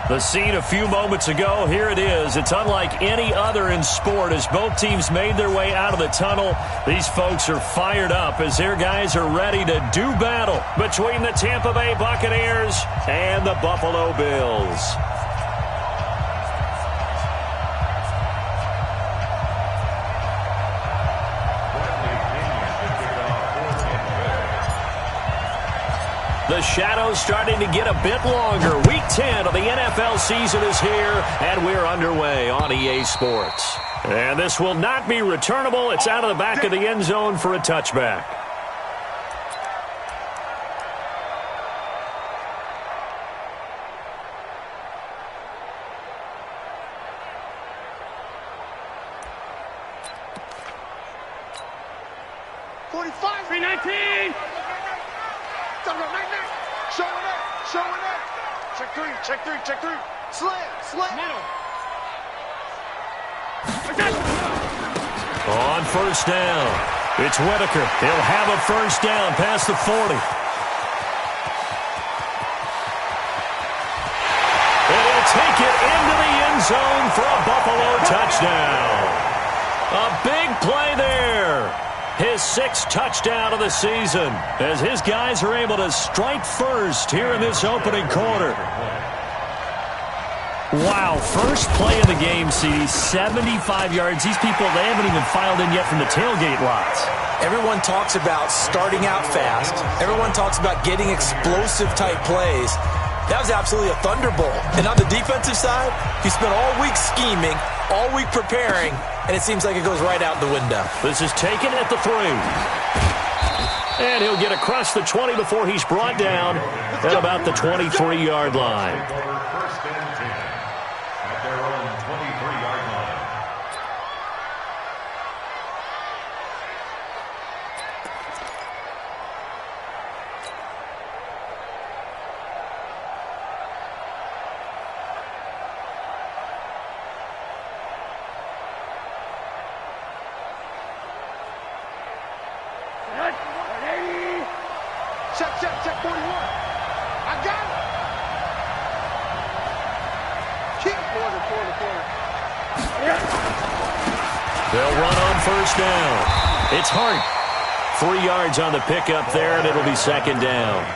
The scene a few moments ago, here it is. It's unlike any other in sport as both teams made their way out of the tunnel. These folks are fired up as their guys are ready to do battle between the Tampa Bay Buccaneers and the Buffalo Bills. The shadow's starting to get a bit longer. Week 10 of the NFL season is here, and we're underway on EA Sports. And this will not be returnable. It's out of the back of the end zone for a touchback. Check three. Slam. Middle. On first down, it's Whitaker. He'll have a first down past the 40. And he'll take it into the end zone for a Buffalo touchdown. A big play there. His 6th touchdown of the season as his guys are able to strike first here in this opening quarter. Wow, first play of the game, CD, 75 yards. These people, they haven't even filed in yet from the tailgate lots. Everyone talks about starting out fast. Everyone talks about getting explosive-type plays. That was absolutely a thunderbolt. And on the defensive side, he spent all week scheming, all week preparing, and it seems like it goes right out the window. This is taken at the 3. And he'll get across the 20 before he's brought down at about the 23-yard line. Check 41. I got it. Keep corner. They'll run on first down. It's Hart. 3 yards on the pickup there, and it'll be second down.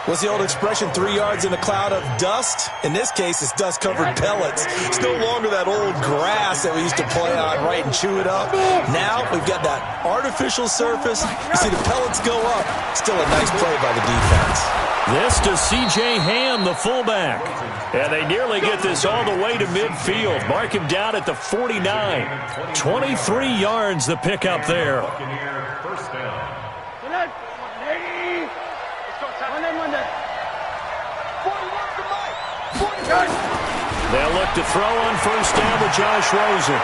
What's the old expression, 3 yards in a cloud of dust? In this case, it's dust-covered pellets. It's no longer that old grass that we used to play on, right, and chew it up. Now we've got that artificial surface. You see the pellets go up. Still a nice play by the defense. This to C.J. Ham, the fullback. And they nearly get this all the way to midfield. Mark him down at the 49. 23 yards the pickup there. First down. They'll look to throw on first down with Josh Rosen.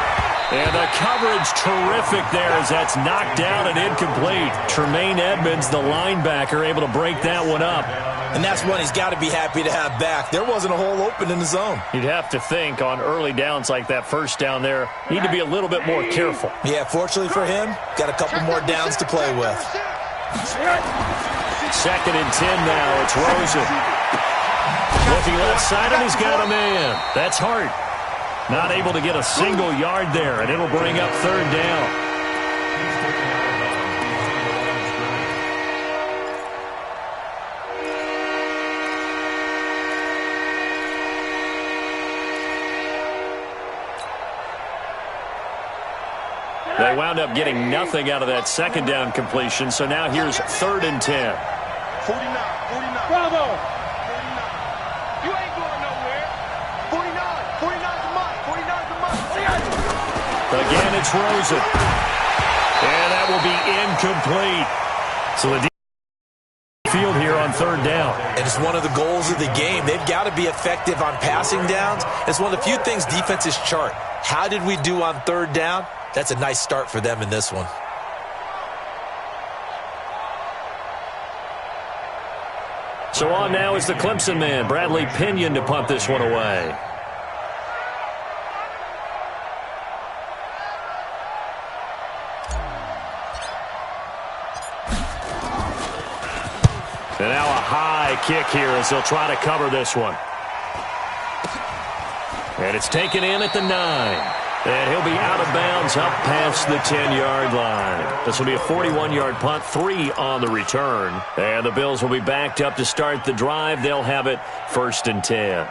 And the coverage terrific there as that's knocked down and incomplete. Tremaine Edmonds, the linebacker, able to break that one up. And that's one he's got to be happy to have back. There wasn't a hole open in the zone. You'd have to think on early downs like that first down there, need to be a little bit more careful. Yeah, fortunately for him, got a couple more downs to play with. 2nd and 10 now. It's Rosen. Looking left side, and he's got a man. That's Hart. Not able to get a single yard there, and it'll bring up third down. They wound up getting nothing out of that second down completion, so now here's 3rd and 10. 49. Bravo. You ain't going nowhere. 49 to mine. Again, it's Rosen. And that will be incomplete. So the field here on third down. And it's one of the goals of the game. They've got to be effective on passing downs. It's one of the few things defenses chart. How did we do on third down? That's a nice start for them in this one. So on now is the Clemson man, Bradley Pinion, to punt this one away. And now a high kick here as they'll try to cover this one. And it's taken in at the 9. And he'll be out of bounds up past the 10-yard line. This will be a 41-yard punt, 3 on the return. And the Bills will be backed up to start the drive. They'll have it 1st and 10.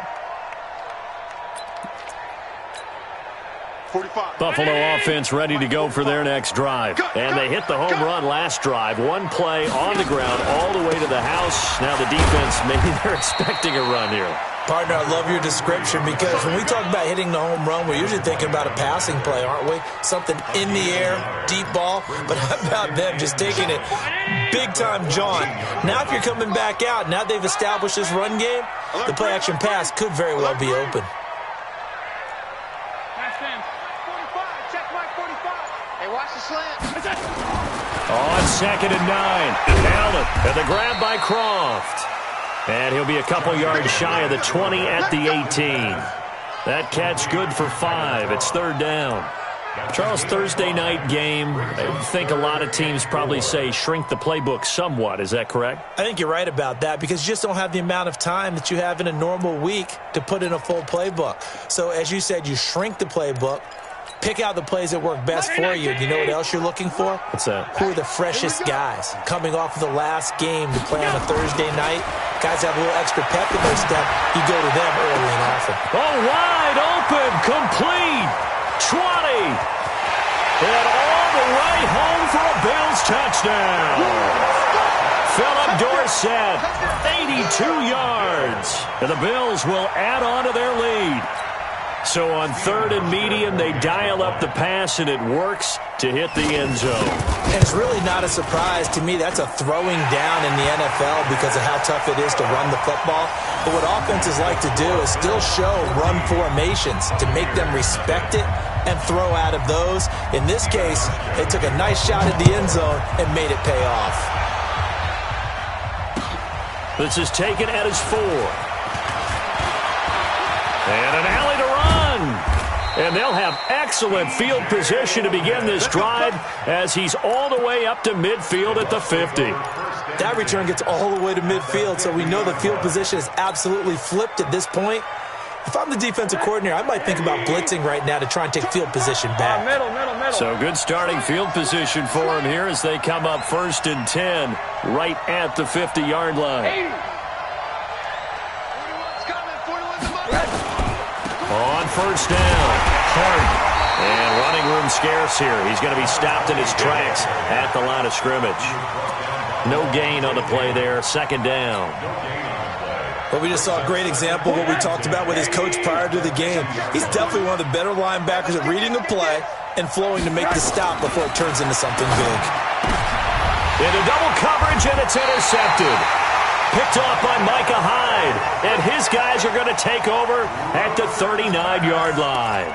45. Buffalo offense ready to go for their next drive. And they hit the home run last drive. One play on the ground all the way to the house. Now the defense, maybe they're expecting a run here. Partner, I love your description because when we talk about hitting the home run, we're usually thinking about a passing play, aren't we? Something in the air, deep ball. But how about them just taking it big-time John? Now if you're coming back out, now they've established this run game, the play-action pass could very well be open. On 2nd and 9. Nailed it. And the grab by Croft. And he'll be a couple yards shy of the 20 at the 18. That catch good for 5. It's 3rd down. Charles, Thursday night game, I think a lot of teams probably say shrink the playbook somewhat. Is that correct? I think you're right about that because you just don't have the amount of time that you have in a normal week to put in a full playbook. So as you said, you shrink the playbook. Pick out the plays that work best for you. You know what else you're looking for? What's that? Who are the freshest guys coming off of the last game to play on a Thursday night? Guys have a little extra pep in their step. You go to them early and often. Oh, wide open, complete, 20. And all the way home for a Bills touchdown. Philip Dorsett, 82 yards. And the Bills will add on to their lead. So on 3rd and medium, they dial up the pass, and it works to hit the end zone. And it's really not a surprise to me. That's a throwing down in the NFL because of how tough it is to run the football. But what offenses like to do is still show run formations to make them respect it and throw out of those. In this case, they took a nice shot at the end zone and made it pay off. This is taken at his 4. And an alley to run. And they'll have excellent field position to begin this drive as he's all the way up to midfield at the 50. That return gets all the way to midfield, so we know the field position is absolutely flipped at this point. If I'm the defensive coordinator, I might think about blitzing right now to try and take field position back. Middle. So good starting field position for him here as they come up 1st and 10 right at the 50-yard line. On 1st down, Hart. And running room scarce here. He's going to be stopped in his tracks at the line of scrimmage. No gain on the play there. 2nd down. Well, we just saw a great example of what we talked about with his coach prior to the game. He's definitely one of the better linebackers at reading the play and flowing to make the stop before it turns into something big. Into double coverage, and it's intercepted. Picked off by Micah Hyde. And his guys are going to take over at the 39-yard line.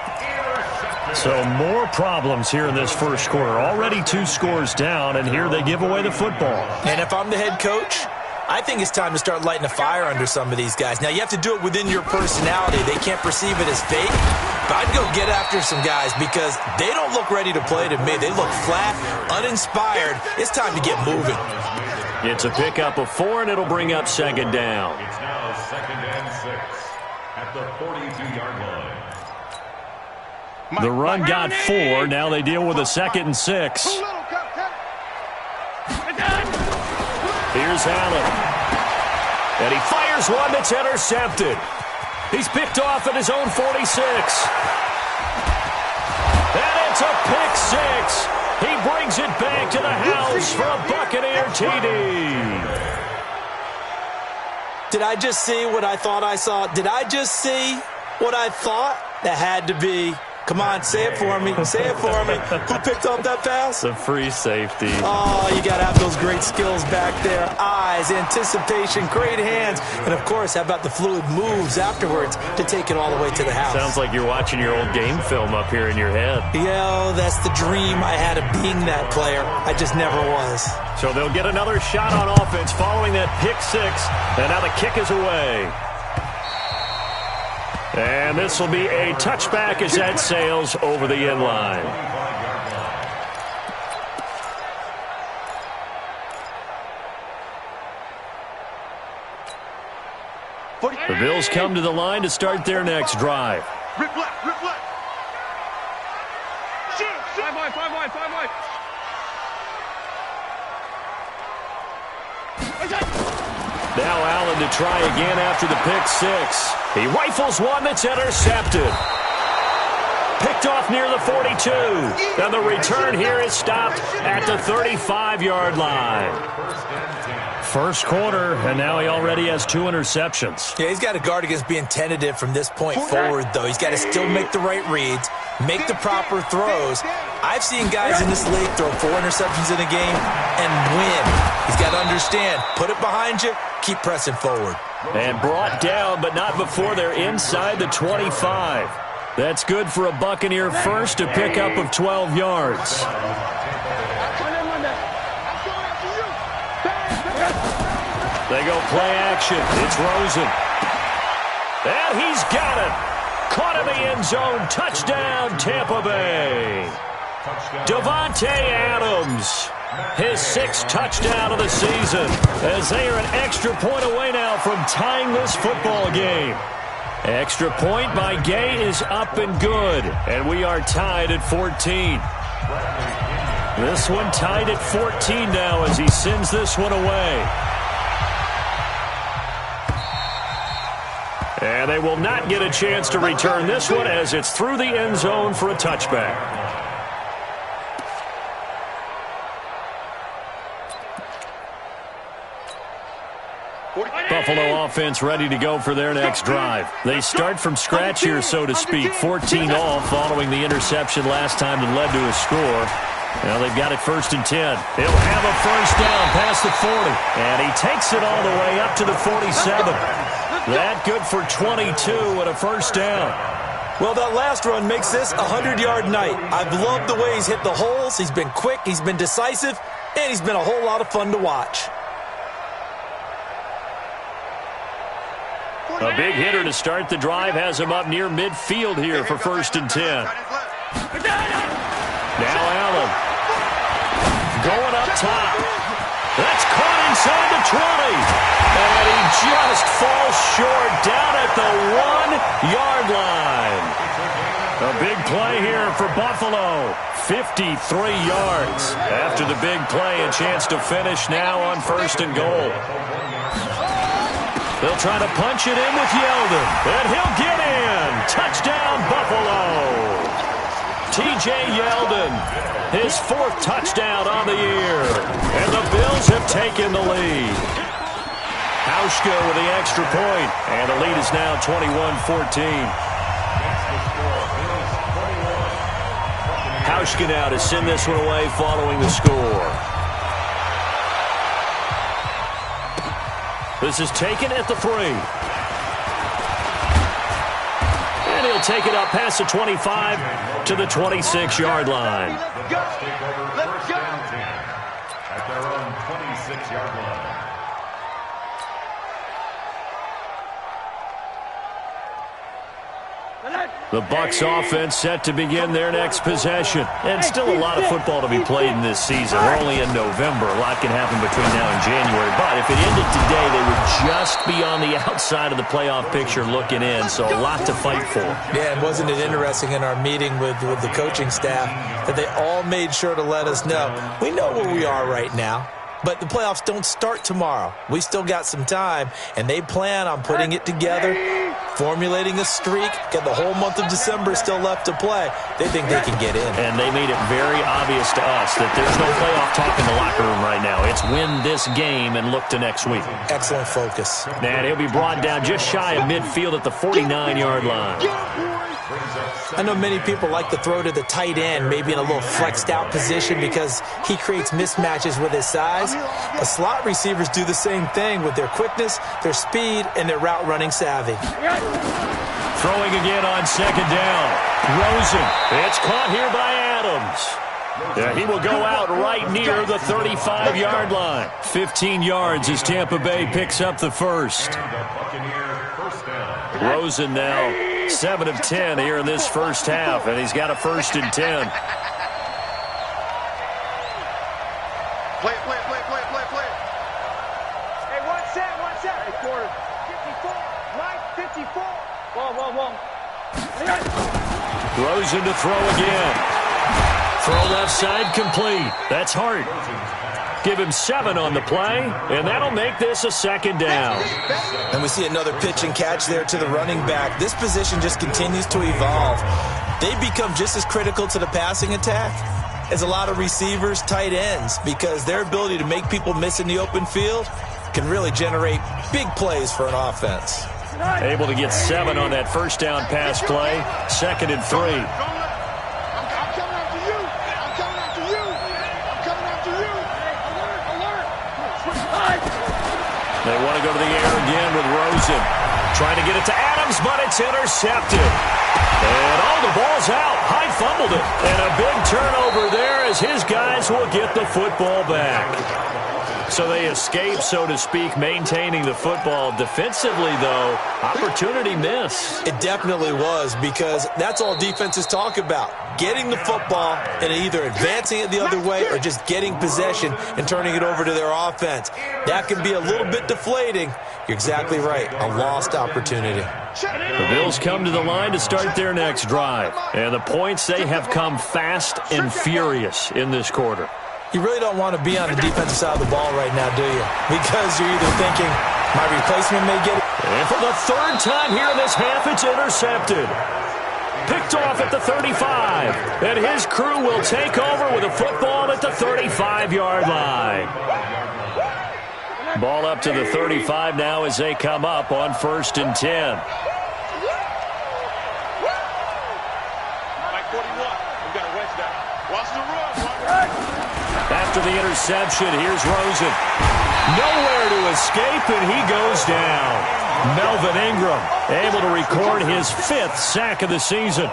So more problems here in this first quarter. Already 2 scores down, and here they give away the football. And if I'm the head coach, I think it's time to start lighting a fire under some of these guys. Now, you have to do it within your personality. They can't perceive it as fake. But I'd go get after some guys because they don't look ready to play to me. They look flat, uninspired. It's time to get moving. It's a pickup of 4, and it'll bring up 2nd down. It's now 2nd and 6 at the 42-yard line. The run got 4. Now they deal with a 2nd and 6. Here's Allen. And he fires one that's intercepted. He's picked off at his own 46. And it's a pick 6. He brings it back to the house for a Buccaneer TD. Did I just see what I thought I saw? Did I just see what I thought? That had to be. Come on, say it for me. Say it for me. Who picked up that pass? The free safety. Oh, you got to have those great skills back there. Eyes, anticipation, great hands. And, of course, how about the fluid moves afterwards to take it all the way to the house? Sounds like you're watching your old game film up here in your head. Yeah, that's the dream I had of being that player. I just never was. So they'll get another shot on offense following that pick 6. And now the kick is away. And this will be a touchback as that sails over the end line. The Bills come to the line to start their next drive. Rip left, rip left. Shoot, shoot. 5 wide, 5 wide, 5 wide. Now Allen to try again after the pick six. He rifles one that's intercepted. Picked off near the 42. And the return here is stopped at the 35-yard line. First quarter, and now he already has 2 interceptions. Yeah, he's got to guard against being tentative from this point forward, though. He's got to still make the right reads, make the proper throws. I've seen guys in this league throw 4 interceptions in a game and win. He's got to understand, put it behind you, keep pressing forward. And brought down, but not before they're inside the 25. That's good for a Buccaneer first, a pickup of 12 yards. They go play action. It's Rosen. And he's got it. Caught in the end zone. Touchdown, Tampa Bay. Davante Adams. His 6th touchdown of the season. As they are an extra point away now from tying this football game. Extra point by Gay is up and good. And we are tied at 14. This one tied at 14 now as he sends this one away. And they will not get a chance to return this one as it's through the end zone for a touchback. Buffalo offense ready to go for their next drive. They start from scratch here, so to speak. 14 all following the interception last time that led to a score. Now they've got it 1st and 10. He'll have a first down past the 40. And he takes it all the way up to the 47. That good for 22 and a first down. Well, that last run makes this a 100-yard night. I've loved the way he's hit the holes. He's been quick, he's been decisive, and he's been a whole lot of fun to watch. A big hitter to start the drive has him up near midfield here for 1st and 10. Now Allen. Going up top. That's caught inside the 20. And he just falls short down at the 1-yard line. A big play here for Buffalo. 53 yards. After the big play, a chance to finish now on 1st and goal. They'll try to punch it in with Yeldon. And he'll get in. Touchdown, Buffalo. T.J. Yeldon, his 4th touchdown on the year. And the Bills have taken the lead. Hauschka with the extra point. And the lead is now 21-14. Hauschka now to send this one away following the score. This is taken at the 3. And he'll take it up past the 25 to the 26-yard line. Let's go. At their own 26-yard line. The Bucs offense set to begin their next possession. And still a lot of football to be played in this season. We're only in November. A lot can happen between now and January. But if it ended today, they would just be on the outside of the playoff picture looking in. So a lot to fight for. Yeah, and wasn't it interesting in our meeting with the coaching staff that they all made sure to let us know. We know where we are right now. But the playoffs don't start tomorrow. We still got some time, and they plan on putting it together, formulating a streak, got the whole month of December still left to play. They think they can get in. And they made it very obvious to us that there's no playoff talk in the locker room right now. It's win this game and look to next week. Excellent focus. And he'll be brought down just shy of midfield at the 49-yard line. I know many people like to throw to the tight end, maybe in a little flexed out position because he creates mismatches with his size. But slot receivers do the same thing with their quickness, their speed, and their route running savvy. Throwing again on 2nd down. Rosen. It's caught here by Adams. Yeah, he will go out right near the 35-yard line. 15 yards as Tampa Bay picks up the first. Rosen now 7 of 10 here in this first half, and he's got a 1st and 10. Play. Hey, one set. Hey, quarter. 54. Mike, 54. Whoa. Rosen to throw again. Throw left side complete. That's Hart. Give him 7 on the play, and that'll make this a second down. And we see another pitch and catch there to the running back. This position just continues to evolve. They become just as critical to the passing attack as a lot of receivers, tight ends, because their ability to make people miss in the open field can really generate big plays for an offense. Able to get 7 on that first down pass play. 2nd and 3. They want to go to the air again with Rosen. Trying to get it to Adams, but it's intercepted. And the ball's out. Hyde fumbled it. And a big turnover there as his guys will get the football back. So they escape, so to speak, maintaining the football. Defensively, though, opportunity miss. It definitely was, because that's all defenses talk about. Getting the football and either advancing it the other way or just getting possession and turning it over to their offense. That can be a little bit deflating. You're exactly right. A lost opportunity. The Bills come to the line to start their next drive. And the points, they have come fast and furious in this quarter. You really don't want to be on the defensive side of the ball right now, do you? Because you're either thinking, my replacement may get it. And for the 3rd time here in this half, it's intercepted. Picked off at the 35. And his crew will take over with a football at the 35-yard line. Ball up to the 35 now as they come up on 1st and 10. After the interception, here's Rosen. Nowhere to escape, and he goes down. Melvin Ingram able to record his 5th sack of the season.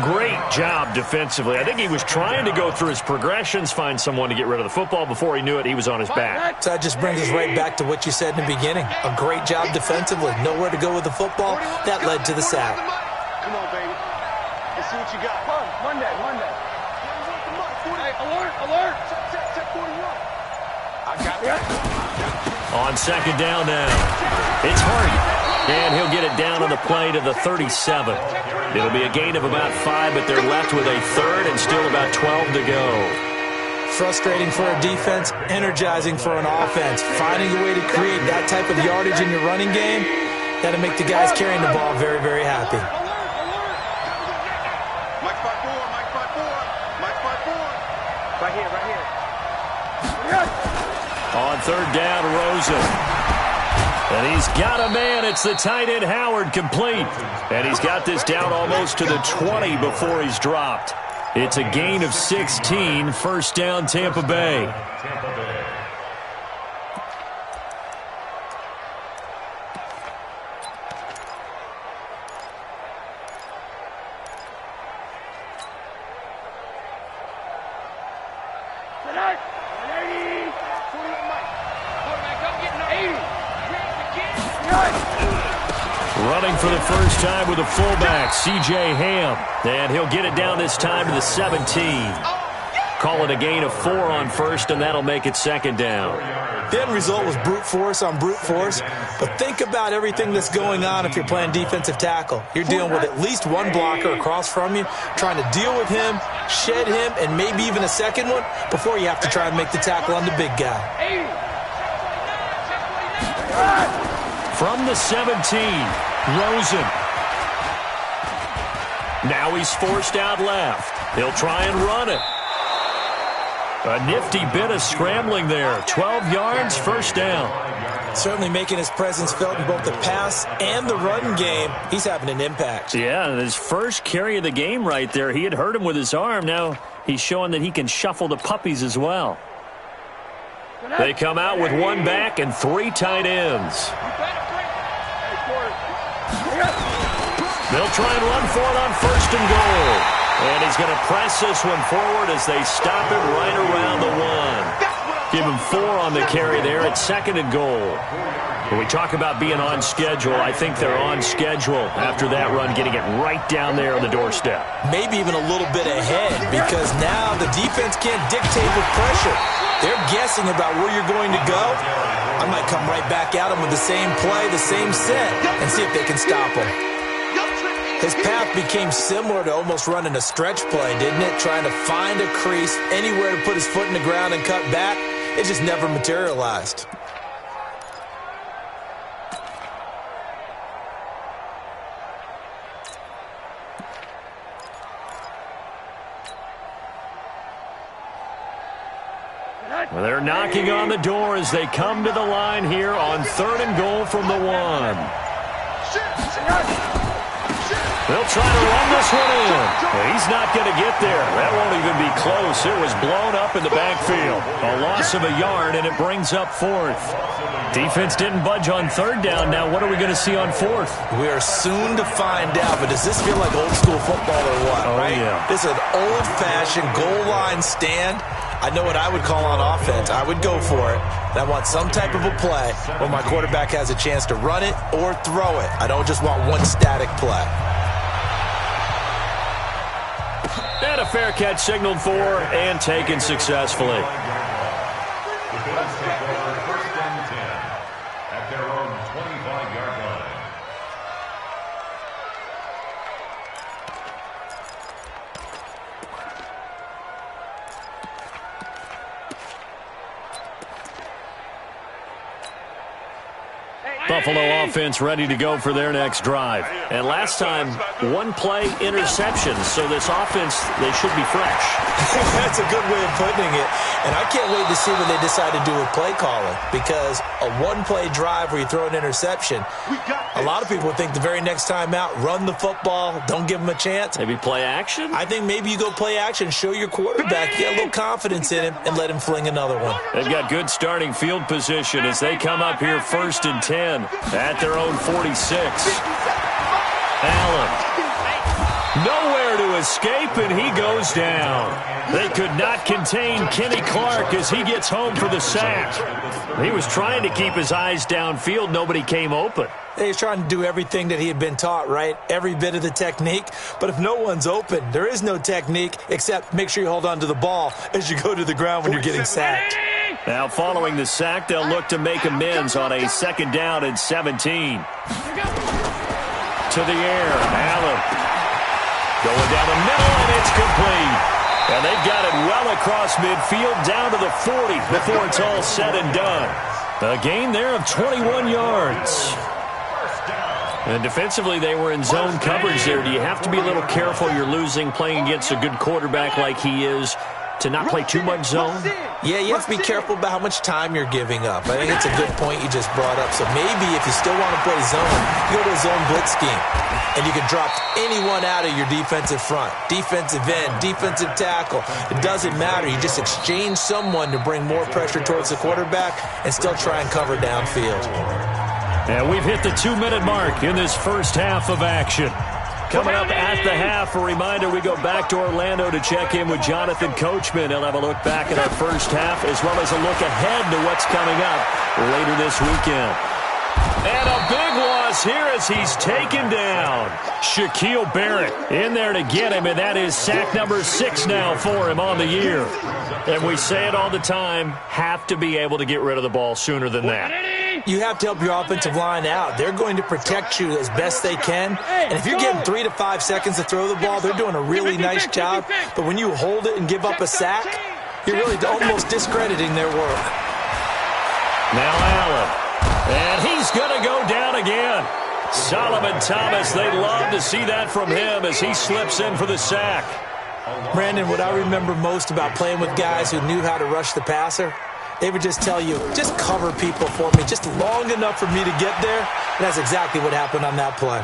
Great job defensively. I think he was trying to go through his progressions, find someone to get rid of the football. Before he knew it, he was on his back. So that just brings us right back to what you said in the beginning. A great job defensively. Nowhere to go with the football. That led to the sack. Come on, baby. Let's see what you got. Monday. Hey, alert. Check 41. I got it. On 2nd down now, it's Hart. And he'll get it down on the play to the 37. It'll be a gain of about 5, but they're left with a 3rd and still about 12 to go. Frustrating for a defense, energizing for an offense. Finding a way to create that type of yardage in your running game, that'll make the guys carrying the ball very, very happy. Mike 5-4. Right here. On 3rd down, Rosen. And he's got a man. It's the tight end, Howard, complete. And he's got this down almost to the 20 before he's dropped. It's a gain of 16. 1st down, Tampa Bay. Running for the first time with a fullback, C.J. Ham. And he'll get it down this time to the 17. Call it a gain of 4 on 1st, and that'll make it 2nd down. The end result was brute force on brute force. But think about everything that's going on if you're playing defensive tackle. You're dealing with at least one blocker across from you, trying to deal with him, shed him, and maybe even a second one before you have to try and make the tackle on the big guy. From the 17, Rosen. Now he's forced out left. He'll try and run it. A nifty bit of scrambling there. 12 yards, 1st down. Certainly making his presence felt in both the pass and the run game. He's having an impact. Yeah, his first carry of the game right there. He had hurt him with his arm. Now he's showing that he can shuffle the puppies as well. They come out with 1 back and 3 tight ends. They'll try and run for it on 1st and goal. And he's going to press this one forward as they stop it right around the 1. Give him 4 on the carry there at 2nd and goal. When we talk about being on schedule, I think they're on schedule after that run, getting it right down there on the doorstep. Maybe even a little bit ahead, because now the defense can't dictate with pressure. They're guessing about where you're going to go. I might come right back at them with the same play, the same set, and see if they can stop them. His path became similar to almost running a stretch play, didn't it? Trying to find a crease, anywhere to put his foot in the ground and cut back. It just never materialized. Well, they're knocking on the door as they come to the line here on 3rd and goal from the 1. They'll try to run this one in. Well, he's not going to get there. That won't even be close. It was blown up in the backfield. A loss of a yard, and it brings up 4th. Defense didn't budge on 3rd down. Now what are we going to see on 4th? We are soon to find out, but does this feel like old school football or what, right? Yeah. This is an old-fashioned goal line stand. I know what I would call on offense. I would go for it. And I want some type of a play where my quarterback has a chance to run it or throw it. I don't just want one static play. And a fair catch signaled for and taken successfully. At their own 25-yard line. Buffalo offense ready to go for their next drive. And last time, 1-play interceptions. So this offense, they should be fresh. That's a good way of putting it. And I can't wait to see what they decide to do with play calling. Because a 1-play drive where you throw an interception, a lot of people think the very next time out, run the football, don't give them a chance. Maybe play action? I think maybe you go play action, show your quarterback, get a little confidence in him, and let him fling another one. They've got good starting field position as they come up here 1st and 10 at their own 46. Allen. Nowhere to escape, and he goes down. They could not contain Kenny Clark as he gets home for the sack. He was trying to keep his eyes downfield. Nobody came open. He's trying to do everything that he had been taught, right? Every bit of the technique. But if no one's open, there is no technique except make sure you hold on to the ball as you go to the ground when you're getting sacked. Now, following the sack, they'll look to make amends on a 2nd down and 17. To the air, Allen. Going down the middle, and it's complete. And they've got it well across midfield, down to the 40 before it's all said and done. A gain there of 21 yards. And defensively, they were in zone coverage there. Do you have to be a little careful? You're losing, playing against a good quarterback like he is, to not play too much zone? Yeah, you have to be careful about how much time you're giving up. I think it's a good point you just brought up. So maybe if you still want to play zone, you go to a zone blitz scheme. And you can drop anyone out of your defensive front. Defensive end, defensive tackle. It doesn't matter. You just exchange someone to bring more pressure towards the quarterback and still try and cover downfield. And we've hit the 2-minute mark in this first half of action. Coming up at the half, a reminder, we go back to Orlando to check in with Jonathan Coachman. He'll have a look back at our first half as well as a look ahead to what's coming up later this weekend. And a big loss here as he's taken down. Shaquille Barrett in there to get him, and that is sack number 6 now for him on the year. And we say it all the time, have to be able to get rid of the ball sooner than that. You have to help your offensive line out. They're going to protect you as best they can. And if you're getting 3 to 5 seconds to throw the ball, they're doing a really nice job. But when you hold it and give up a sack, you're really almost discrediting their work. Now Allen. And he's going to go down again. Solomon Thomas, they'd love to see that from him as he slips in for the sack. Brandon, what I remember most about playing with guys who knew how to rush the passer, they would just tell you, just cover people for me, just long enough for me to get there. And that's exactly what happened on that play.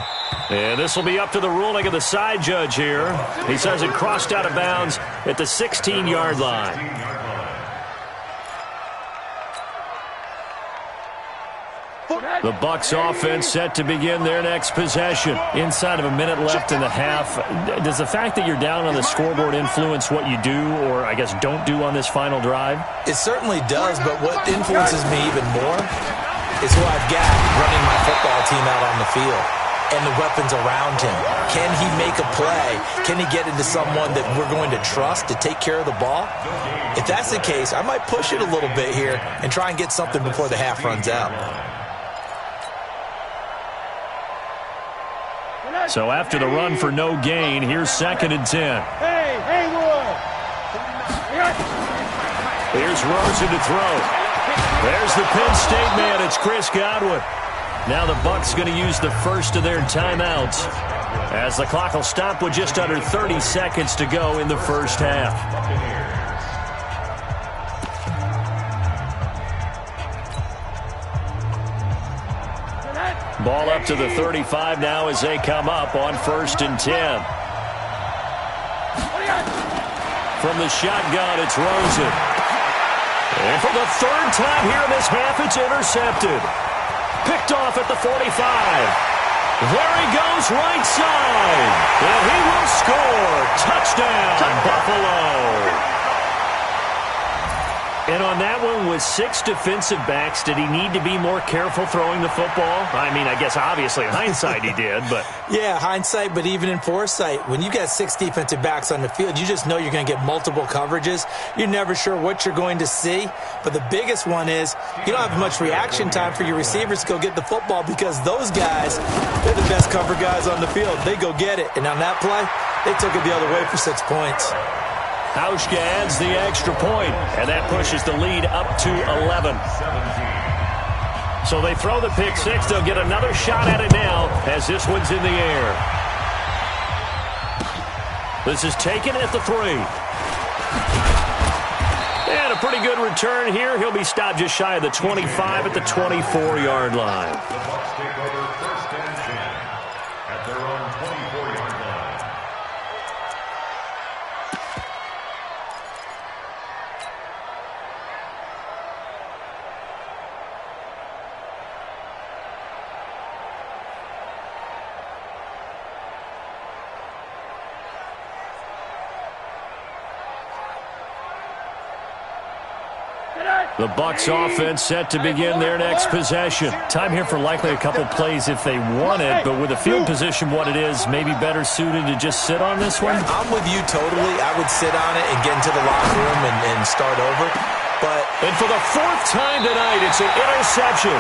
And this will be up to the ruling of the side judge here. He says it crossed out of bounds at the 16-yard line. The Bucs offense set to begin their next possession. Inside of a minute left in the half. Does the fact that you're down on the scoreboard influence what you do or, I guess, don't do on this final drive? It certainly does, but what influences me even more is who I've got running my football team out on the field and the weapons around him. Can he make a play? Can he get into someone that we're going to trust to take care of the ball? If that's the case, I might push it a little bit here and try and get something before the half runs out. So after the run for no gain, here's 2nd and 10. Hey, Wood. Here's Rosen to throw. There's the Penn State man. It's Chris Godwin. Now the Bucs going to use the first of their timeouts, as the clock will stop with just under 30 seconds to go in the first half. Ball up to the 35 now as they come up on 1st and 10. From the shotgun, it's Rosen. And for the 3rd time here in this half, it's intercepted. Picked off at the 45. There he goes, right side. And he will score. Touchdown, Buffalo. And on that one, with 6 defensive backs, did he need to be more careful throwing the football? I mean, I guess obviously in hindsight he did, but... Yeah, hindsight, but even in foresight, when you got 6 defensive backs on the field, you just know you're going to get multiple coverages. You're never sure what you're going to see. But the biggest one is you don't have much reaction time for your receivers to go get the football, because those guys, they're the best cover guys on the field. They go get it. And on that play, they took it the other way for 6 points. Hauschka adds the extra point, and that pushes the lead up to 11. So they throw the pick 6. They'll get another shot at it now as this one's in the air. This is taken at the 3. And a pretty good return here. He'll be stopped just shy of the 25 at the 24-yard line. The Bucs take over 1st and 10 at their own 24-yard line. The Bucs offense set to begin their next possession. Time here for likely a couple plays if they want it, but with the field position what it is, maybe better suited to just sit on this one? I'm with you totally. I would sit on it and get into the locker room and start over. And for the 4th time tonight, it's an interception.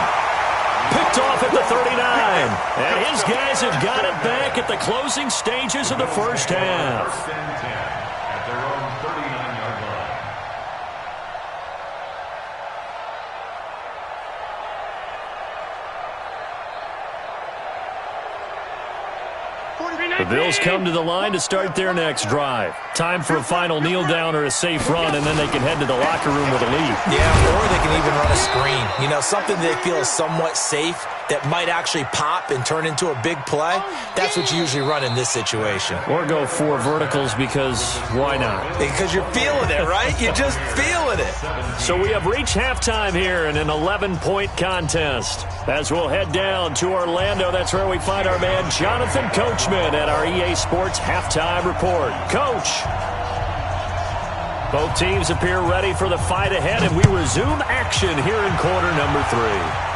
Picked off at the 39. And his guys have got it back at the closing stages of the first half. 1st and 10 at their own 39-yard line. The Bills come to the line to start their next drive. Time for a final kneel down or a safe run, and then they can head to the locker room with a lead. Yeah, or they can even run a screen. You know, something they feel is somewhat safe that might actually pop and turn into a big play. That's what you usually run in this situation. Or go 4 verticals, because why not? Because you're feeling it, right? You're just feeling it. So we have reached halftime here in an 11-point contest. As we'll head down to Orlando, that's where we find our man Jonathan Coachman at our EA Sports Halftime Report. Coach. Both teams appear ready for the fight ahead, and we resume action here in quarter number 3.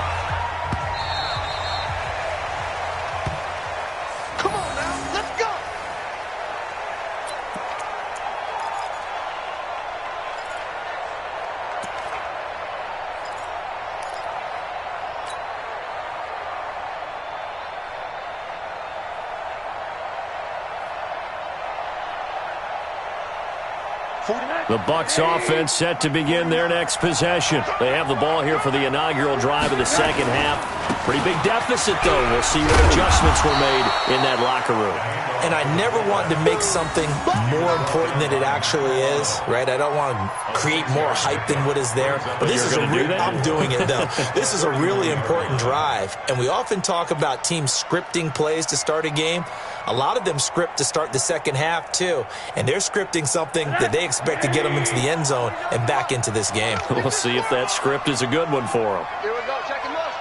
The Bucs offense set to begin their next possession. They have the ball here for the inaugural drive of the second half. Pretty big deficit, though. We'll see what adjustments were made in that locker room. And I never want to make something more important than it actually is, right? I don't want to create more hype than what is there. But this is I'm doing it, though. This is a really important drive. And we often talk about teams scripting plays to start a game. A lot of them script to start the second half, too. And they're scripting something that they expect to get them into the end zone and back into this game. We'll see if that script is a good one for them. Here we go. Check him up.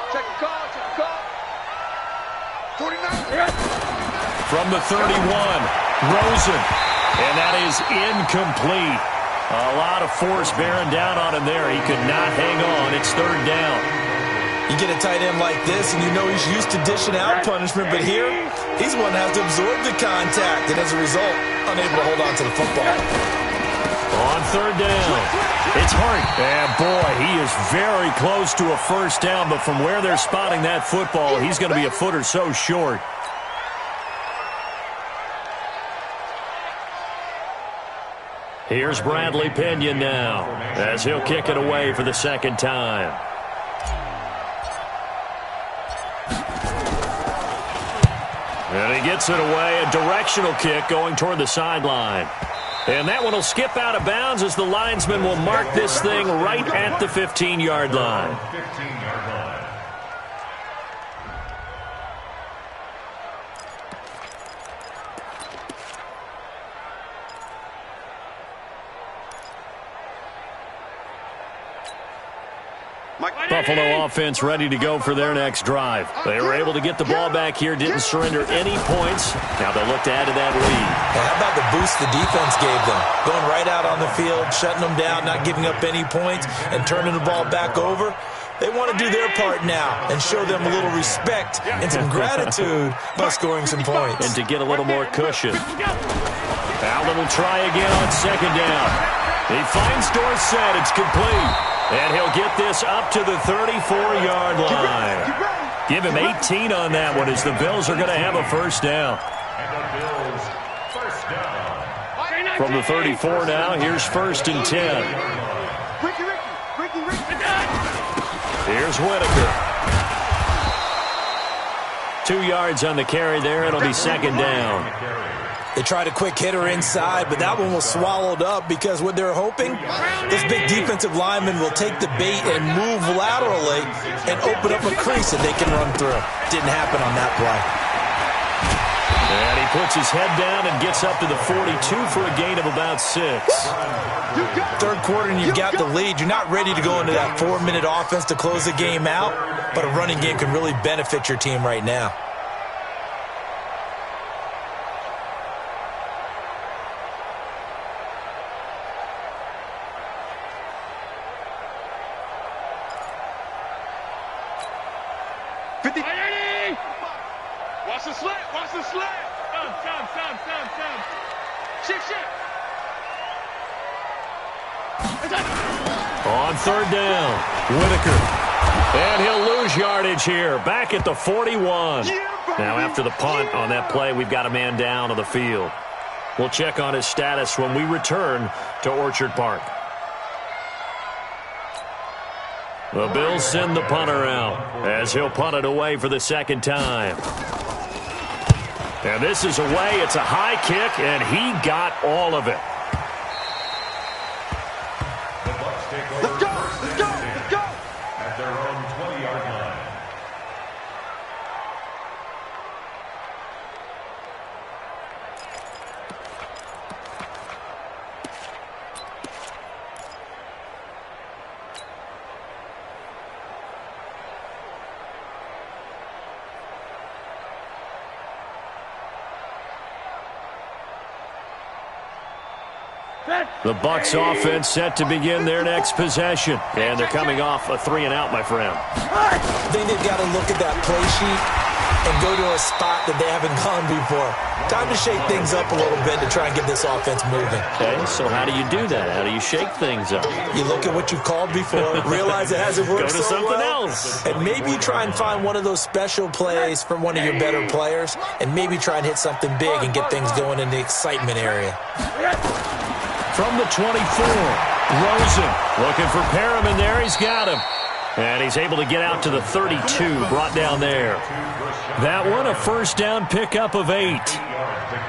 Check the call. Check the call. 49. From the 31, Rosen. And that is incomplete. A lot of force bearing down on him there. He could not hang on. It's 3rd down. You get a tight end like this, and you know he's used to dishing out punishment, but here, he's one that has to absorb the contact, and as a result, unable to hold on to the football. On 3rd down, it's Hart. And boy, he is very close to a first down, but from where they're spotting that football, he's going to be a foot or so short. Here's Bradley Pinion now as he'll kick it away for the second time. And he gets it away, a directional kick going toward the sideline. And that one will skip out of bounds as the linesman will mark this thing right at the 15-yard line. 15-yard line. Buffalo offense ready to go for their next drive. They were able to get the ball back here, didn't surrender any points. Now they'll look to add to that lead. Hey, how about the boost the defense gave them? Going right out on the field, shutting them down, not giving up any points, and turning the ball back over. They want to do their part now and show them a little respect and some gratitude by scoring some points. And to get a little more cushion. Allen will try again on second down. He finds Dorsett. It's complete. And he'll get this up to the 34-yard line. Give him 18 on that one as the Bills are going to have a first down. And the Bills, first down. From the 34 now, here's first and 10. Here's Whitaker. 2 yards on the carry there. It'll be second down. They tried a quick hitter inside, but that one was swallowed up because what they're hoping, this big defensive lineman will take the bait and move laterally and open up a crease that they can run through. Didn't happen on that play. And he puts his head down and gets up to the 42 for a gain of about 6. Third quarter and you've got the lead. You're not ready to go into that 4-minute offense to close the game out, but a running game can really benefit your team right now. Watch the slant. Watch the slant. Stop. Shift. On third down, Whitaker. And he'll lose yardage here. Back at the 41. Now after the punt on that play, we've got a man down on the field. We'll check on his status when we return to Orchard Park. The Bills send the punter out as he'll punt it away for the second time. And this is away. It's a high kick, and he got all of it. The Bucs take over. Let's go. At their own 20-yard line. The Bucs offense set to begin their next possession. And they're coming off a 3-and-out, my friend. I think they've got to look at that play sheet and go to a spot that they haven't gone before. Time to shake things up a little bit to try and get this offense moving. Okay, so how do you do that? How do you shake things up? You look at what you've called before, realize it hasn't worked Go to something else. else. And maybe you try and find one of those special plays from one of your better players, and maybe try and hit something big and get things going in the excitement area. From the 24, Rosen looking for Perriman there. He's got him. And he's able to get out to the 32, brought down there. That one, a first down pickup of 8.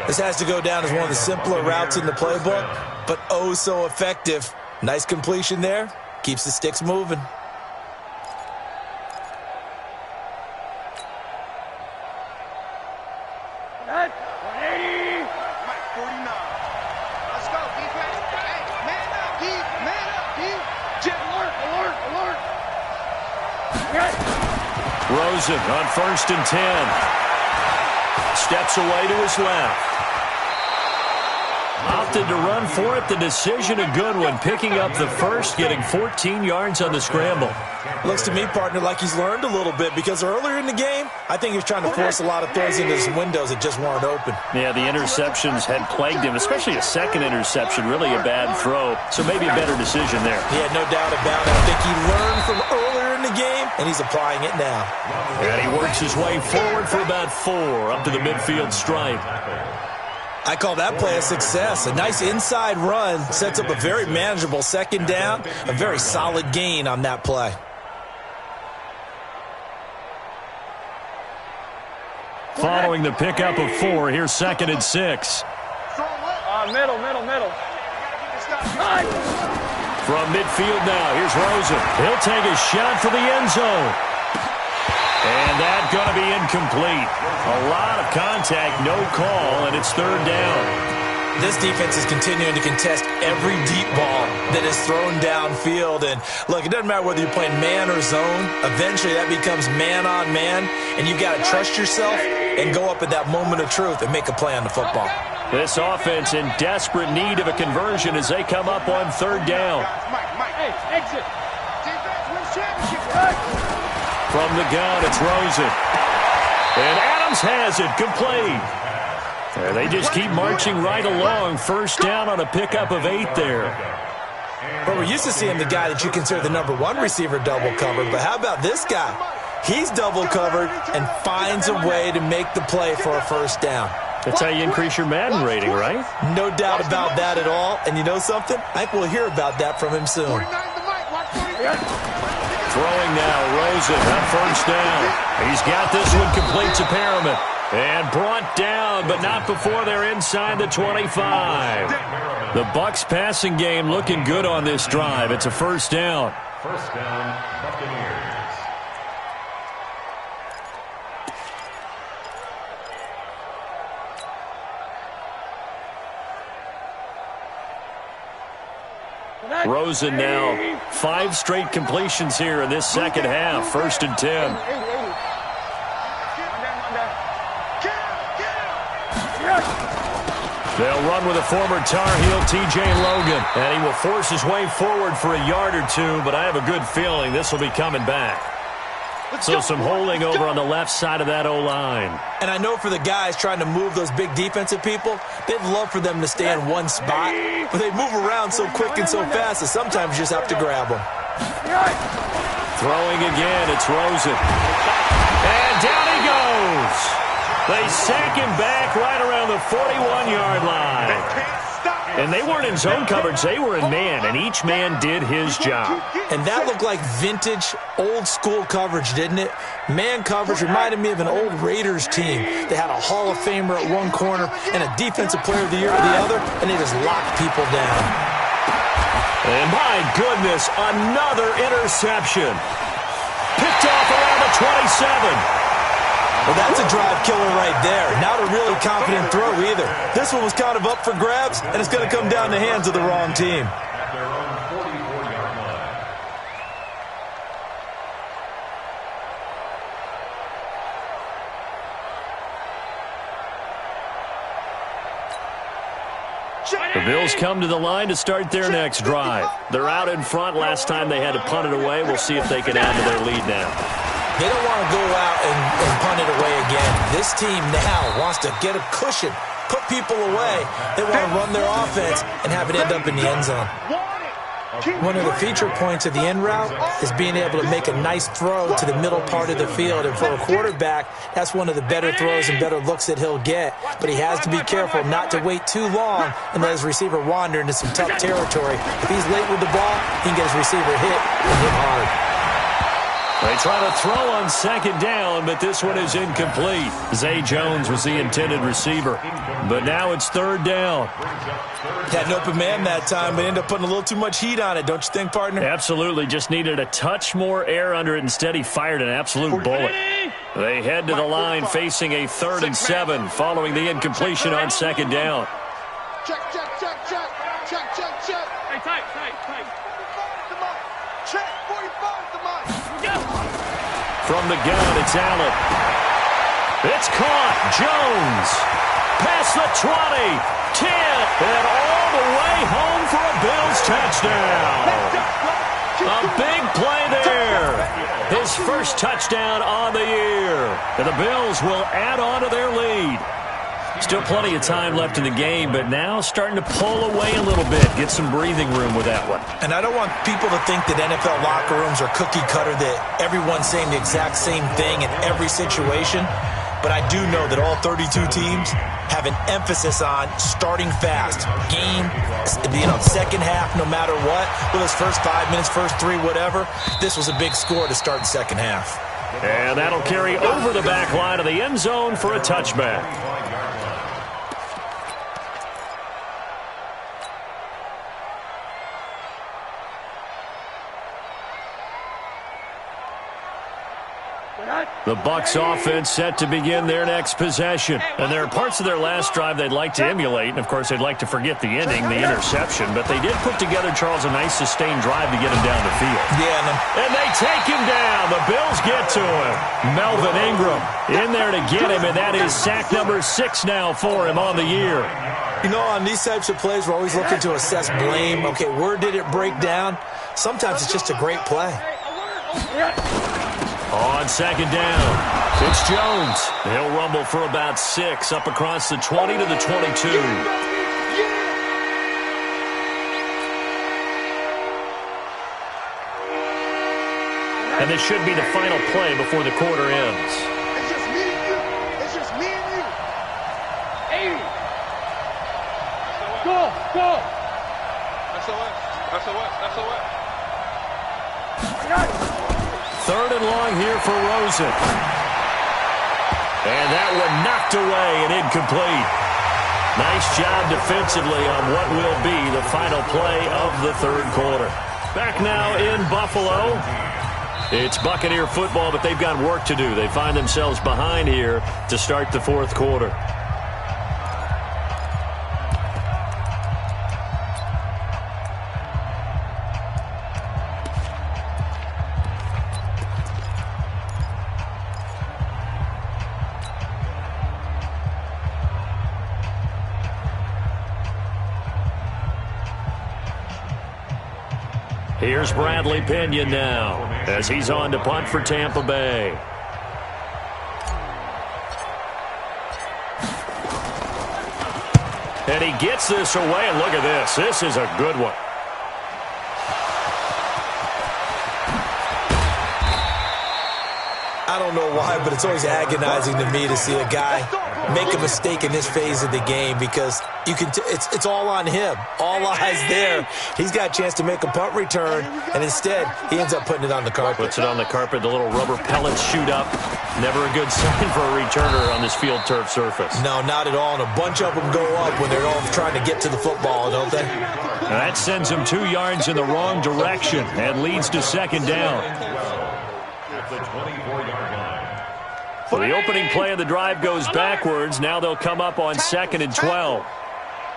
This has to go down as one of the simpler routes in the playbook, but oh so effective. Nice completion there. Keeps the sticks moving. Rosen on first and 10. Steps away to his left. Opted to run for it. The decision a good one. Picking up the first, getting 14 yards on the scramble. Looks to me, partner, like he's learned a little bit because earlier in the game, I think he was trying to force a lot of throws into his windows that just weren't open. Yeah, the interceptions had plagued him, especially a second interception, really a bad throw. So maybe a better decision there. Yeah, no doubt about it. I think he learned from earlier in the game, and he's applying it now. And he works his way forward for about 4 up to the midfield stripe. I call that play a success. A nice inside run sets up a very manageable second down, a very solid gain on that play. Following the pickup of 4, here's 2nd and 6. Middle. From midfield now, here's Rosen. He'll take a shot for the end zone. And that's going to be incomplete. A lot of contact, no call, and it's 3rd down. This defense is continuing to contest every deep ball that is thrown downfield. And, look, it doesn't matter whether you're playing man or zone. Eventually, that becomes man-on-man, and you've got to trust yourself and go up at that moment of truth and make a play on the football. This offense in desperate need of a conversion as they come up on 3rd down. Hey, exit. Defense wins championship. From the gun, it's Rosen. And Adams has it, complete. There, they just keep marching right along. 1st down on a pickup of 8 there. Well, we're used to seeing the guy that you consider the number 1 receiver double covered, but how about this guy? He's double covered and finds a way to make the play for a 1st down. That's how you increase your Madden rating, right? No doubt about that at all. And you know something? I think we'll hear about that from him soon. Throwing now, Rosen on 1st down. He's got this one complete to Perriman. And brought down, but not before they're inside the 25. The Bucs passing game looking good on this drive. It's a 1st down. 1st down, Buccaneers. Rosen now 5 straight completions here in this 2nd half. 1st and 10. They'll run with a former Tar Heel, T.J. Logan. And he will force his way forward for a yard or 2, but I have a good feeling this will be coming back. So some holding over on the left side of that O-line. And I know for the guys trying to move those big defensive people, they'd love for them to stay in one spot. But they move around so quick and so fast that sometimes you just have to grab them. Throwing again, it's Rosen. And down he goes. They sack him back right around the 41-yard line. And they weren't in zone coverage. They were in man, and each man did his job. And that looked like vintage, old-school coverage, didn't it? Man coverage reminded me of an old Raiders team. They had a Hall of Famer at one corner and a Defensive Player of the Year at the other, and they just locked people down. And my goodness, another interception. Picked off around the 27. Well, that's a drive killer right there. Not a really confident throw either. This one was kind of up for grabs, and it's going to come down the hands of the wrong team. At their own 44-yard line. The Bills come to the line to start their next drive. They're out in front. Last time they had to punt it away. We'll see if they can add to their lead now. They don't want to go out and punt it away again. This team now wants to get a cushion, put people away. They want to run their offense and have it end up in the end zone. One of the feature points of the end route is being able to make a nice throw to the middle part of the field. And for a quarterback, that's one of the better throws and better looks that he'll get. But he has to be careful not to wait too long and let his receiver wander into some tough territory. If he's late with the ball, he can get his receiver hit and hit hard. They try to throw on 2nd down, but this one is incomplete. Zay Jones was the intended receiver. But now it's 3rd down. Had an open man that time, but ended up putting a little too much heat on it, don't you think, partner? Absolutely. Just needed a touch more air under it. Instead, he fired an absolute bullet. They head to the line facing a 3rd and 7 following the incompletion on 2nd down. Check. Hey, tight. Check, 45 the mark. From the gun, it's Allen. It's caught. Jones. Past the 20. 10. And all the way home for a Bills touchdown. A big play there. His first touchdown on the year. And the Bills will add on to their lead. Still plenty of time left in the game, but now starting to pull away a little bit. Get some breathing room with that one. And I don't want people to think that NFL locker rooms are cookie cutter, that everyone's saying the exact same thing in every situation. but I do know that all 32 teams have an emphasis on starting fast. Game, second half, no matter what. Whether it's first 5 minutes, first 3, whatever. This was a big score to start the second half. And that'll carry over the back line of the end zone for a touchback. The Bucs offense set to begin their next possession. And there are parts of their last drive they'd like to emulate. And, of course, they'd like to forget the ending, the interception. But they did put together, Charles, a nice sustained drive to get him down the field. Yeah. And they take him down. The Bills get to him. Melvin Ingram in there to get him. And that is sack number 6 now for him on the year. You know, on these types of plays, we're always looking to assess blame. Okay, where did it break down? Sometimes it's just a great play. On second down, it's Jones. He'll rumble for about 6 up across the 20 to the 22. And this should be the final play before the quarter ends. It's just me and you. It's just me and you. 80. Go. SOS. I got it. 3rd and long here for Rosen. And that one knocked away and incomplete. Nice job defensively on what will be the final play of the 3rd quarter. Back now in Buffalo. It's Buccaneer football, but they've got work to do. They find themselves behind here to start the 4th quarter. Here's Bradley Pinion now as he's on to punt for Tampa Bay. And he gets this away, and look at this. This is a good one. I don't know why, but it's always agonizing to me to see a guy make a mistake in this phase of the game because you can. It's all on him. All eyes there. He's got a chance to make a punt return, and instead he ends up putting it on the carpet. Puts it on the carpet. The little rubber pellets shoot up. Never a good sign for a returner on this field turf surface. No, not at all. And a bunch of them go up when they're all trying to get to the football, don't they? Now that sends them 2 yards in the wrong direction and leads to 2nd down. The 24-yard line. So the opening play of the drive goes backwards. Now they'll come up on 2nd and 12.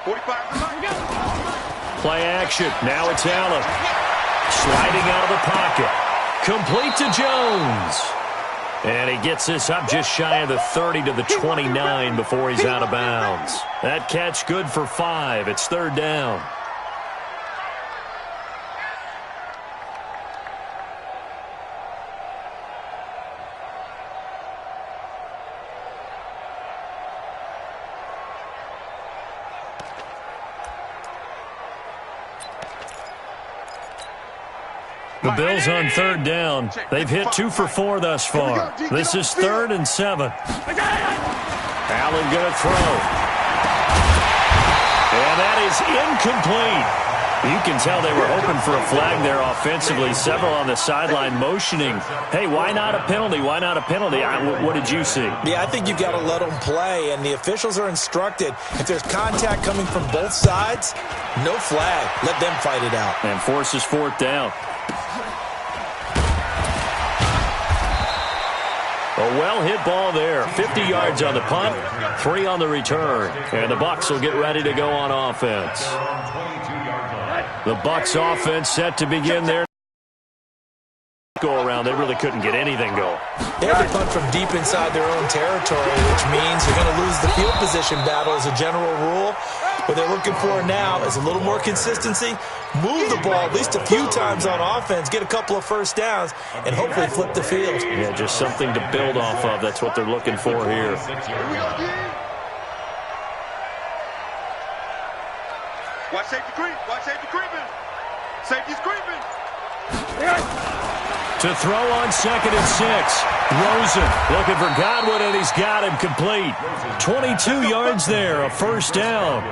45. Play action. Now it's Allen. Sliding out of the pocket. Complete to Jones. And he gets this up just shy of the 30 to the 29 before he's out of bounds. That catch good for 5. It's 3rd down. The Bills on 3rd down. They've hit 2 for 4 thus far. This is 3rd and 7. Allen going to throw. And that is incomplete. You can tell they were hoping for a flag there offensively. Several on the sideline motioning. Hey, why not a penalty? Why not a penalty? What did you see? Yeah, I think you've got to let them play, and the officials are instructed. If there's contact coming from both sides, no flag. Let them fight it out. And forces 4th down. A well-hit ball there. 50 yards on the punt, 3 on the return. And the Bucs will get ready to go on offense. The Bucs offense set to begin their go-around. They really couldn't get anything going. They had to punt from deep inside their own territory, which means you're going to lose the field position battle as a general rule. What they're looking for now is a little more consistency, move the ball at least a few times on offense, get a couple of first downs, and hopefully flip the field. Yeah, just something to build off of. That's what they're looking for here. Watch safety creep. Watch safety creeping. Safety's creeping. To throw on 2nd and 6. Rosen looking for Godwin, and he's got him complete. 22 yards there, a first down.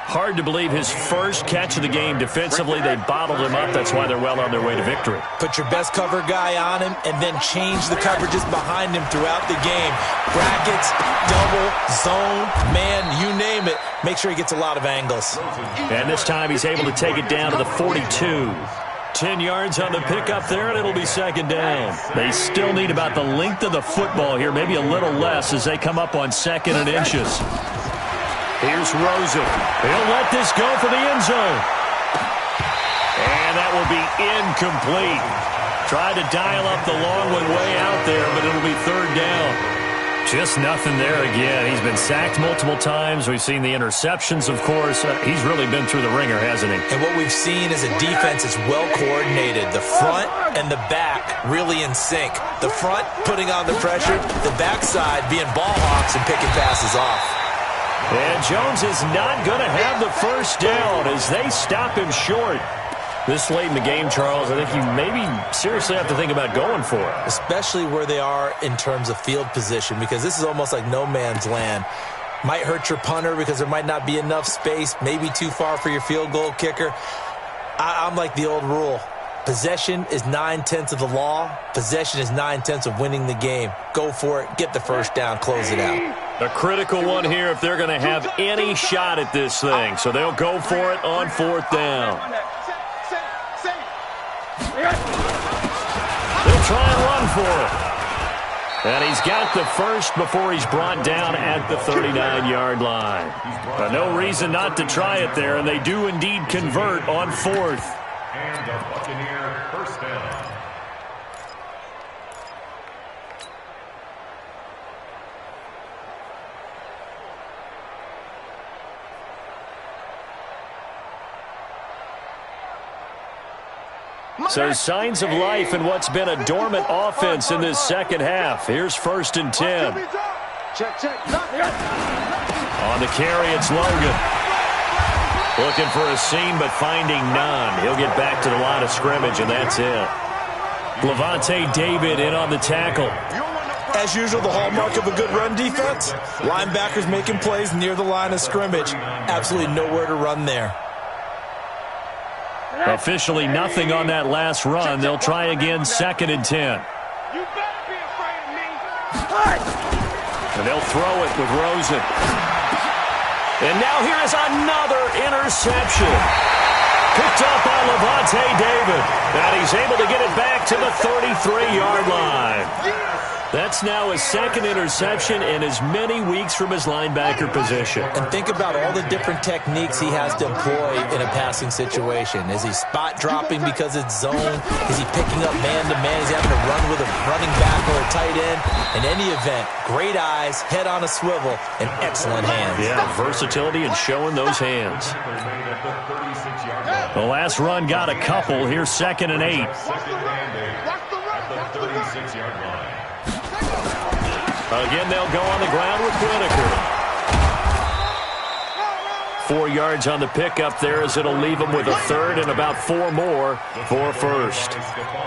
Hard to believe his first catch of the game defensively. They bottled him up. That's why they're well on their way to victory. Put your best cover guy on him and then change the coverages behind him throughout the game. Brackets, double, zone, man, you name it. Make sure he gets a lot of angles. And this time he's able to take it down to the 42. 10 yards on the pickup there, and it'll be 2nd down. They still need about the length of the football here, maybe a little less as they come up on 2nd and inches. Here's Rosen. He'll let this go for the end zone. And that will be incomplete. Tried to dial up the long one way out there, but it'll be 3rd down. Just nothing there again. He's been sacked multiple times. We've seen the interceptions, of course. He's really been through the ringer, hasn't he? And what we've seen is a defense that's well coordinated. The front and the back really in sync. The front putting on the pressure, the backside being ball hawks and picking passes off. And Jones is not going to have the first down as they stop him short. This late in the game, Charles, I think you maybe seriously have to think about going for it. Especially where they are in terms of field position, because this is almost like no man's land. Might hurt your punter because there might not be enough space, maybe too far for your field goal kicker. I'm like the old rule. Possession is 9/10 of the law. Possession is 9/10 of winning the game. Go for it. Get the first down. Close it out. A critical one here if they're going to have any shot at this thing. So they'll go for it on 4th down. They'll try and run for it. And he's got the first before he's brought down at the 39-yard line. No reason not to try it there, and they do indeed convert on 4th. And the Buccaneer first down. So signs of life in what's been a dormant offense in this second half. Here's 1st and 10. On the carry, it's Logan. Looking for a seam, but finding none. He'll get back to the line of scrimmage, and that's it. Levante David in on the tackle. As usual, the hallmark of a good run defense, linebackers making plays near the line of scrimmage. Absolutely nowhere to run there. Officially nothing on that last run. They'll try again 2nd and 10. You better be afraid of me. And they'll throw it with Rosen. And now here is another interception. Picked up by Levante David. And he's able to get it back to the 33-yard line. That's now his 2nd interception in as many weeks from his linebacker position. And think about all the different techniques he has to employ in a passing situation. Is he spot dropping because it's zone? Is he picking up man-to-man? Is he having to run with a running back or a tight end? In any event, great eyes, head on a swivel, and excellent hands. Yeah, versatility and showing those hands. The last run got a couple. Here's 2nd and 8. At the 36-yard line. Again, they'll go on the ground with Whitaker. 4 yards on the pickup there as it'll leave them with a 3rd and about 4 more for 1st.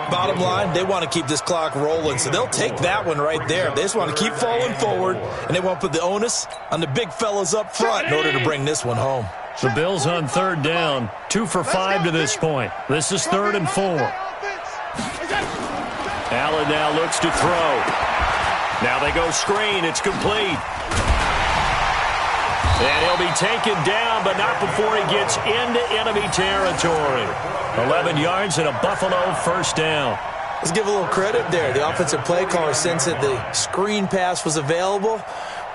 Bottom line, they want to keep this clock rolling, so they'll take that one right there. They just want to keep falling forward, and they want to put the onus on the big fellas up front in order to bring this one home. The Bills on 3rd down, 2 for 5 to this point. This is 3rd and 4. Allen now looks to throw. Now they go screen. It's complete. And he'll be taken down, but not before he gets into enemy territory. 11 yards and a Buffalo 1st down. Let's give a little credit there. The offensive play caller sensed that the screen pass was available.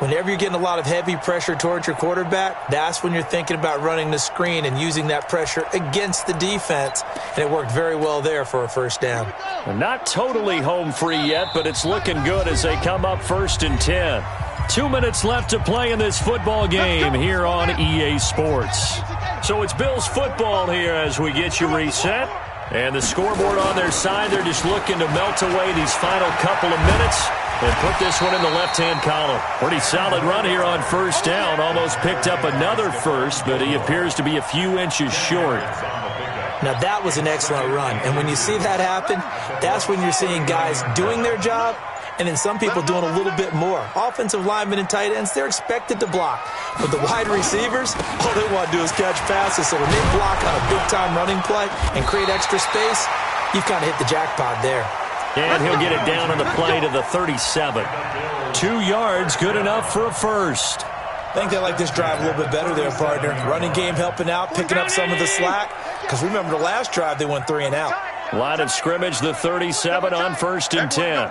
Whenever you're getting a lot of heavy pressure towards your quarterback, that's when you're thinking about running the screen and using that pressure against the defense. And it worked very well there for a 1st down. Well, not totally home free yet, but it's looking good as they come up 1st and 10. 2 minutes left to play in this football game here on EA Sports. So it's Bills football here as we get you reset. And the scoreboard on their side, they're just looking to melt away these final couple of minutes and put this one in the left-hand column. Pretty solid run here on 1st down. Almost picked up another 1st, but he appears to be a few inches short. Now, that was an excellent run. And when you see that happen, that's when you're seeing guys doing their job and then some people doing a little bit more. Offensive linemen and tight ends, they're expected to block. But the wide receivers, all they want to do is catch passes. So when they block on a big-time running play and create extra space, you've kind of hit the jackpot there. And he'll get it down on the play to the 37. 2 yards, good enough for a first. I think they like this drive a little bit better there, partner. Running game helping out, picking up some of the slack. Because remember, the last drive, they went 3 and out. Line of scrimmage, the 37 on 1st and 10.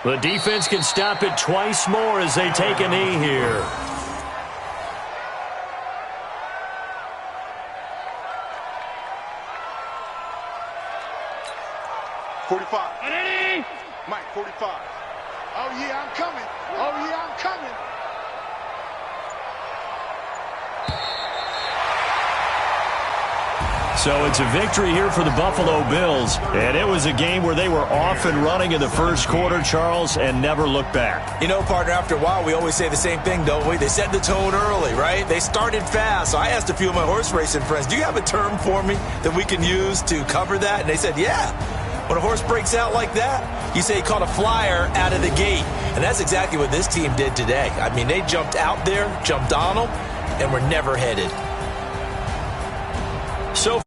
The defense can stop it twice more as they take a knee here. Mike, 45. Oh, yeah, I'm coming. Oh, yeah, I'm coming. So it's a victory here for the Buffalo Bills. And it was a game where they were off and running in the first quarter, Charles, and never looked back. You know, partner, after a while, we always say the same thing, don't we? They set the tone early, right? They started fast. So I asked a few of my horse racing friends, do you have a term for me that we can use to cover that? And they said, yeah. When a horse breaks out like that, you say he caught a flyer out of the gate. And that's exactly what this team did today. I mean, they jumped out there, jumped on them, and were never headed. So